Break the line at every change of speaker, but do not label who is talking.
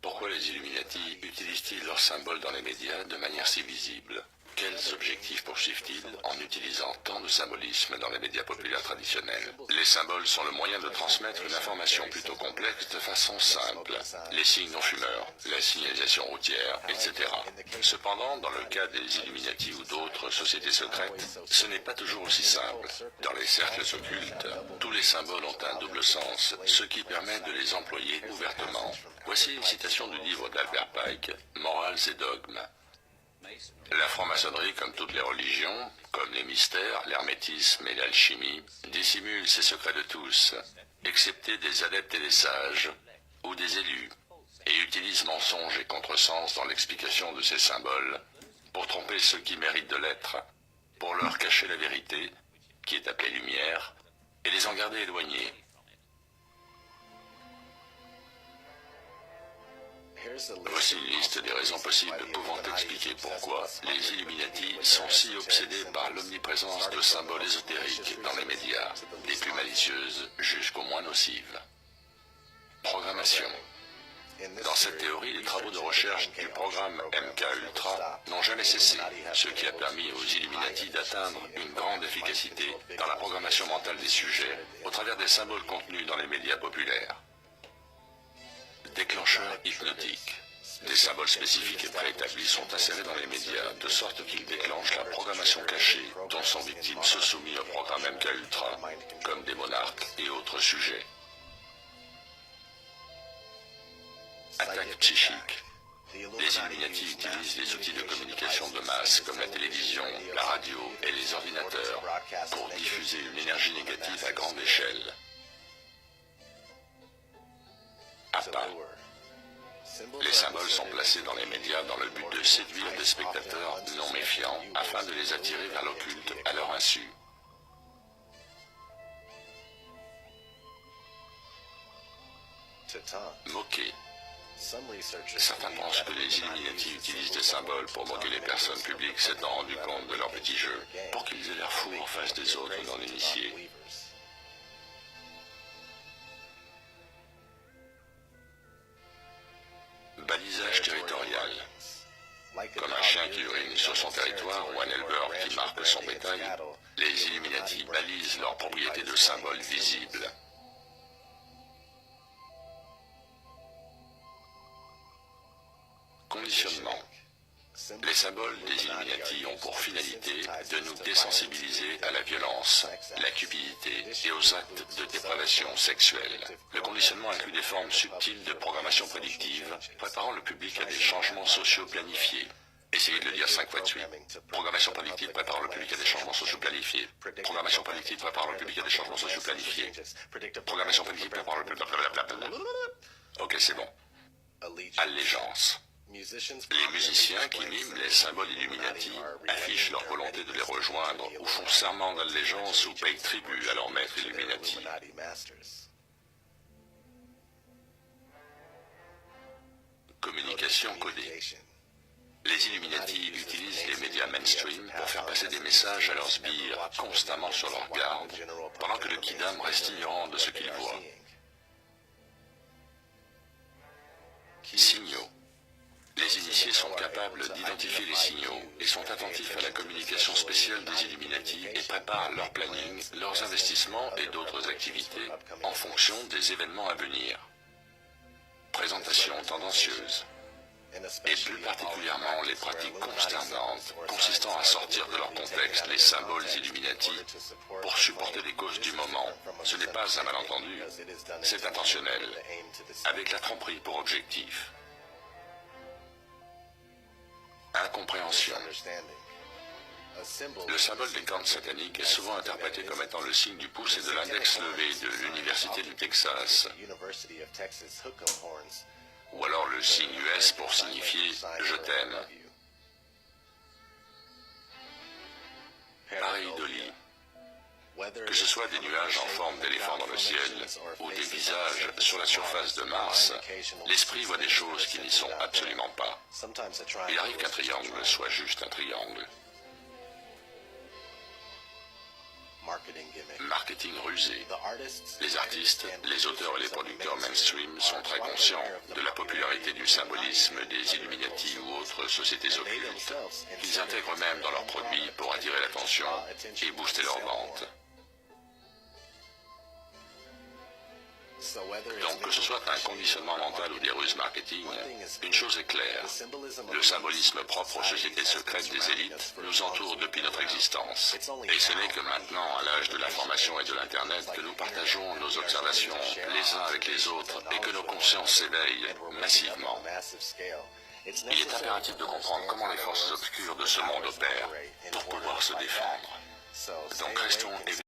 Pourquoi les Illuminati utilisent-ils leurs symboles dans les médias de manière si visible? Quels objectifs poursuivent-ils en utilisant tant de symbolisme dans les médias populaires traditionnels? Les symboles sont le moyen de transmettre une information plutôt complexe de façon simple. Les signes non-fumeurs, la signalisation routière, etc. Cependant, dans le cas des Illuminati ou d'autres sociétés secrètes, ce n'est pas toujours aussi simple. Dans les cercles occultes, tous les symboles ont un double sens, ce qui permet de les employer ouvertement. Voici une citation du livre d'Albert Pike, Morales et dogmes. La franc-maçonnerie, comme toutes les religions, comme les mystères, l'hermétisme et l'alchimie, dissimule ses secrets de tous, excepté des adeptes et des sages, ou des élus, et utilise mensonges et contresens dans l'explication de ces symboles, pour tromper ceux qui méritent de l'être, pour leur cacher la vérité, qui est appelée lumière, et les en garder éloignés. Voici une liste des raisons possibles pouvant expliquer pourquoi les Illuminati sont si obsédés par l'omniprésence de symboles ésotériques dans les médias, des plus malicieuses jusqu'aux moins nocives. Programmation. Dans cette théorie, les travaux de recherche du programme MK-Ultra n'ont jamais cessé, ce qui a permis aux Illuminati d'atteindre une grande efficacité dans la programmation mentale des sujets au travers des symboles contenus dans les médias populaires. Déclencheurs hypnotiques. Des symboles spécifiques et préétablis sont insérés dans les médias, de sorte qu'ils déclenchent la programmation cachée dont sont victimes ceux soumis au programme MK-Ultra, comme des monarques et autres sujets. Attaque psychique. Les Illuminati utilisent les outils de communication de masse comme la télévision, la radio et les ordinateurs pour diffuser une énergie négative à grande échelle. Appât. Les symboles sont placés dans les médias dans le but de séduire des spectateurs non méfiants afin de les attirer vers l'occulte à leur insu. Moquer. Certains pensent que les Illuminati utilisent des symboles pour moquer les personnes publiques s'étant rendues compte de leur petit jeu, pour qu'ils aient l'air fous en face des autres non initiés. Balisage territorial. Comme un chien qui urine sur son territoire ou un éleveur qui marque son bétail, les Illuminati balisent leur propriété de symboles visibles. Conditionnement. Les symboles des Illuminati ont pour finalité de nous désensibiliser à la violence, la cupidité et aux actes de dépravation sexuelle. Le conditionnement inclut des formes subtiles de programmation prédictive, préparant le public à des changements sociaux planifiés. Essayez de le dire 5 fois de suite. Programmation prédictive préparant le public à des changements sociaux planifiés. Programmation prédictive préparant le public à des changements sociaux planifiés. Programmation prédictive préparant le public... Ok, c'est bon. Allégeance. Les musiciens qui miment les symboles Illuminati affichent leur volonté de les rejoindre ou font serment d'allégeance ou payent tribut à leur maître Illuminati. Communication codée. Les Illuminati utilisent les médias mainstream pour faire passer des messages à leurs sbires constamment sur leur garde, pendant que le kidam reste ignorant de ce qu'il voit. Signaux. Les initiés sont capables d'identifier les signaux et sont attentifs à la communication spéciale des Illuminati et préparent leur planning, leurs investissements et d'autres activités en fonction des événements à venir. Présentation tendancieuse. Et plus particulièrement les pratiques consternantes consistant à sortir de leur contexte les symboles Illuminati pour supporter les causes du moment. Ce n'est pas un malentendu, c'est intentionnel, avec la tromperie pour objectif. Incompréhension. Le symbole des cornes sataniques est souvent interprété comme étant le signe du pouce et de l'index levé de l'Université du Texas, ou alors le signe US pour signifier « je t'aime ». Pareidolie. Que ce soit des nuages en forme d'éléphant dans le ciel ou des visages sur la surface de Mars, l'esprit voit des choses qui n'y sont absolument pas. Il arrive qu'un triangle soit juste un triangle. marketing rusé. Les artistes, les auteurs et les producteurs mainstream sont très conscients de la popularité du symbolisme des Illuminati ou autres sociétés occultes. Ils intègrent même dans leurs produits pour attirer l'attention et booster leurs ventes. Donc, que ce soit un conditionnement mental ou des ruses marketing, une chose est claire, le symbolisme propre aux sociétés secrètes des élites nous entoure depuis notre existence. Et ce n'est que maintenant, à l'âge de l'information et de l'Internet, que nous partageons nos observations les uns avec les autres et que nos consciences s'éveillent massivement. Il est impératif de comprendre comment les forces obscures de ce monde opèrent pour pouvoir se défendre. Donc restons éveillés.